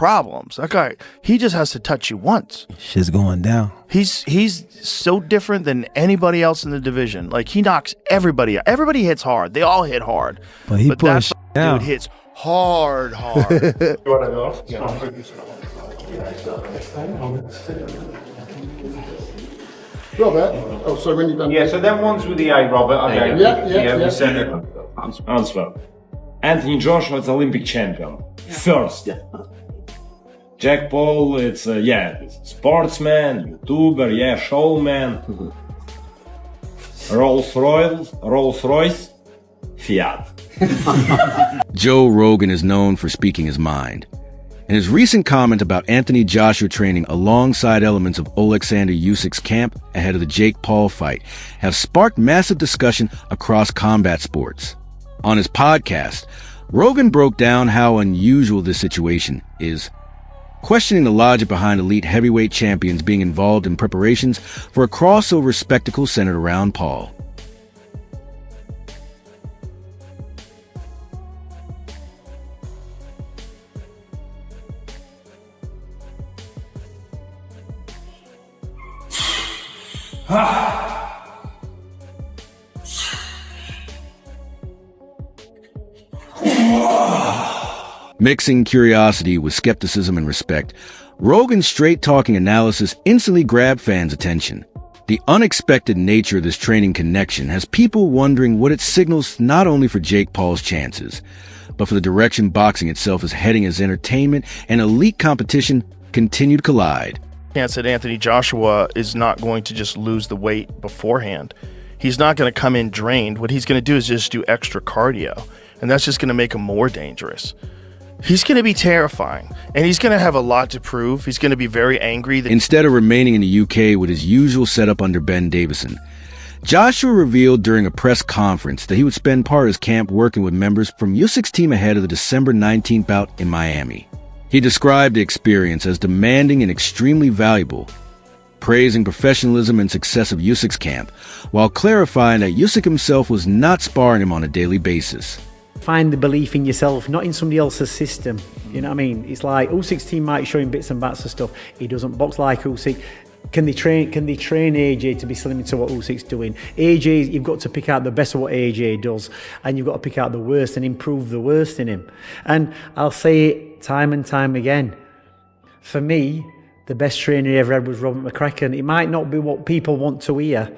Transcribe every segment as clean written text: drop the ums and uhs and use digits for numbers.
problems. That guy, he just has to touch you once. Shit's going down. He's so different than anybody else in the division. Like, he knocks everybody out. Everybody hits hard. They all hit hard. But he pushed that dude hits hard. You want to go? Yeah. Robert. Oh, sorry, when you done. Yeah, so them ones with the eye, Robert. Okay. Yeah. We send it. Answer. Anthony Joshua is Olympic champion. First. Jack Paul, it's sportsman, YouTuber, showman. Rolls Royce, Fiat. Joe Rogan is known for speaking his mind. And his recent comment about Anthony Joshua training alongside elements of Oleksandr Usyk's camp ahead of the Jake Paul fight have sparked massive discussion across combat sports. On his podcast, Rogan broke down how unusual this situation is, questioning the logic behind elite heavyweight champions being involved in preparations for a crossover spectacle centered around Paul. Mixing curiosity with skepticism and respect, Rogan's straight-talking analysis instantly grabbed fans' attention. The unexpected nature of this training connection has people wondering what it signals not only for Jake Paul's chances, but for the direction boxing itself is heading as entertainment and elite competition continue to collide. Chance that Anthony Joshua is not going to just lose the weight beforehand. He's not going to come in drained. What he's going to do is just do extra cardio, and that's just going to make him more dangerous. He's going to be terrifying, and he's going to have a lot to prove. He's going to be very angry. Instead of remaining in the UK with his usual setup under Ben Davison, Joshua revealed during a press conference that he would spend part of his camp working with members from Usyk's team ahead of the December 19th bout in Miami. He described the experience as demanding and extremely valuable, praising professionalism and success of Usyk's camp, while clarifying that Usyk himself was not sparring him on a daily basis. Find the belief in yourself, not in somebody else's system. You know what I mean? It's like Usyk's team might show him bits and bats of stuff. He doesn't box like Usyk. Can they train AJ to be similar to what Usyk's doing? AJ, you've got to pick out the best of what AJ does, and you've got to pick out the worst and improve the worst in him. And I'll say it time and time again. For me, the best trainer he ever had was Robert McCracken. It might not be what people want to hear,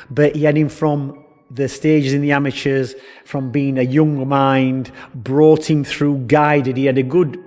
but he had him from the stages in the amateurs, from being a young mind, brought him through, guided. He had a good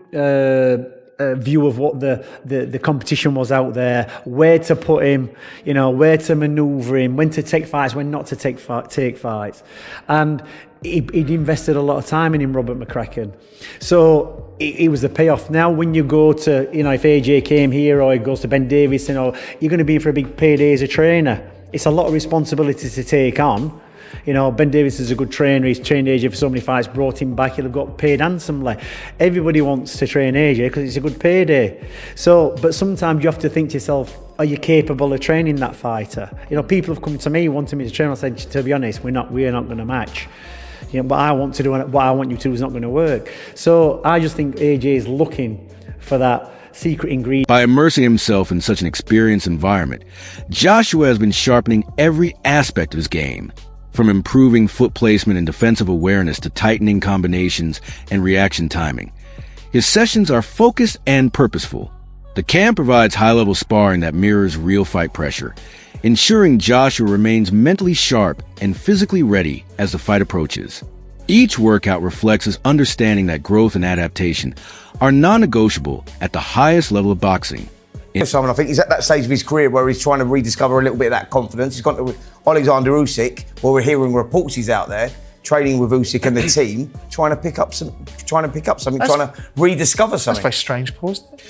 view of what the competition was out there, where to put him, you know, where to manoeuvre him, when to take fights, when not to take fights. And he'd invested a lot of time in him, Robert McCracken. So it was the payoff. Now when you go to, you know, if AJ came here or he goes to Ben Davison, or you're going to be in for a big payday as a trainer. It's a lot of responsibility to take on. You know, Ben Davis is a good trainer. He's trained AJ for so many fights, brought him back. He'll have got paid handsomely. Everybody wants to train AJ because it's a good payday. So, but sometimes you have to think to yourself, are you capable of training that fighter? You know, people have come to me wanting me to train. I said, to be honest, we're not going to match. You know, what I want to do and what I want you to do is not going to work. So I just think AJ is looking for that secret ingredient. By immersing himself in such an experienced environment, Joshua has been sharpening every aspect of his game, from improving foot placement and defensive awareness to tightening combinations and reaction timing. His sessions are focused and purposeful. The camp provides high-level sparring that mirrors real fight pressure, ensuring Joshua remains mentally sharp and physically ready as the fight approaches. Each workout reflects his understanding that growth and adaptation are non-negotiable at the highest level of boxing. Simon, I think he's at that stage of his career where he's trying to rediscover a little bit of that confidence. He's gone to Oleksandr Usyk, where we're hearing reports he's out there training with Usyk and the team, trying to pick up something, trying to rediscover something. That's very strange, Paul, isn't it?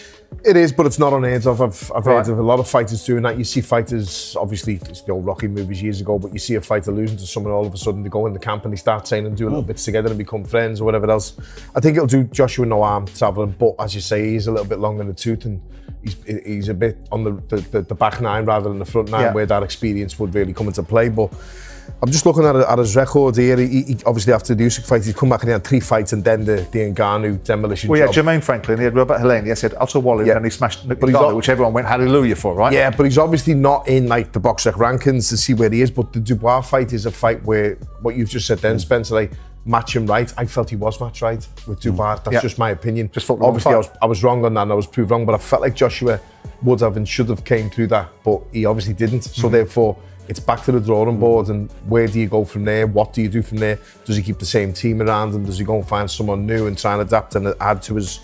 It is, but it's not unheard of. I've heard of a lot of fighters doing that. You see fighters, obviously, it's the old Rocky movies years ago, but you see a fighter losing to someone, all of a sudden they go in the camp and they start training and do little bits together and become friends or whatever else. I think it'll do Joshua no harm to have him, but as you say, he's a little bit long in the tooth and he's a bit on the back nine rather than the front nine, where that experience would really come into play. But I'm just looking at his record here. He obviously after the Usyk fight, he's come back and he had 3 fights and then the Ngannou demolition Well, yeah, job. Jermaine Franklin, he had Robert Helenius, he had Otto Wally, Yeah. and he smashed But he's Ngannou, not- which everyone went hallelujah for, right? Yeah, but he's obviously not in like the boxrec rankings to see where he is. But the Dubois fight is a fight where what you've just said then, Spencer, like match him right. I felt he was match right with Dubois. That's Yeah. just my opinion. Just fought the wrong obviously, fight. I was wrong on that, and I was proved wrong. But I felt like Joshua would have and should have came through that, but he obviously didn't. So therefore, it's back to the drawing board. And where do you go from there? What do you do from there? Does he keep the same team around him? Does he go and find someone new and try and adapt and add to his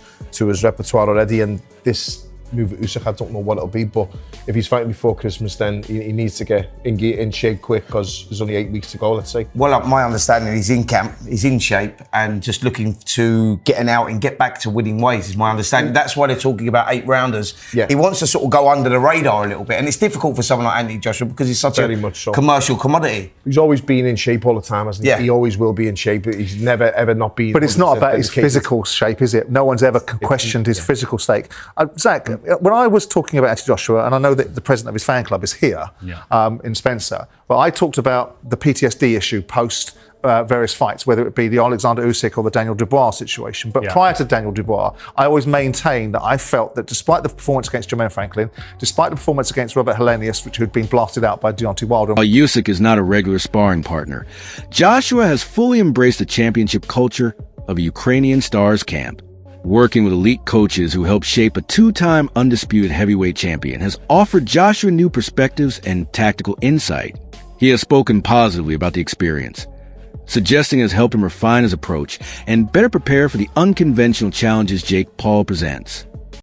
repertoire already? And this move at Usyk, I don't know what it'll be, but if he's fighting before Christmas, then he needs to get in shape quick because there's only 8 weeks to go, let's say. Well, my understanding, he's in camp, he's in shape, and just looking to get an out and get back to winning ways is my understanding. That's why they're talking about 8 rounders. Yeah. He wants to sort of go under the radar a little bit, and it's difficult for someone like Anthony Joshua because he's such Very a much so. commercial commodity. He's always been in shape all the time, hasn't he? Yeah. He always will be in shape. He's never, ever not been. But it's not about his dedicated. physical shape, is it? No one's ever questioned his physical state. Zach, when I was talking about Anthony Joshua, and I know that the president of his fan club is here in Spencer, but I talked about the PTSD issue post various fights, whether it be the Oleksandr Usyk or the Daniel Dubois situation. But prior to Daniel Dubois, I always maintained that I felt that despite the performance against Jermaine Franklin, despite the performance against Robert Helenius, which had been blasted out by Deontay Wilder, While Usyk is not a regular sparring partner, Joshua has fully embraced the championship culture of a Ukrainian Stars camp. Working with elite coaches who helped shape a 2-time undisputed heavyweight champion has offered Joshua new perspectives and tactical insight. He has spoken positively about the experience, suggesting it has helped him refine his approach and better prepare for the unconventional challenges Jake Paul presents.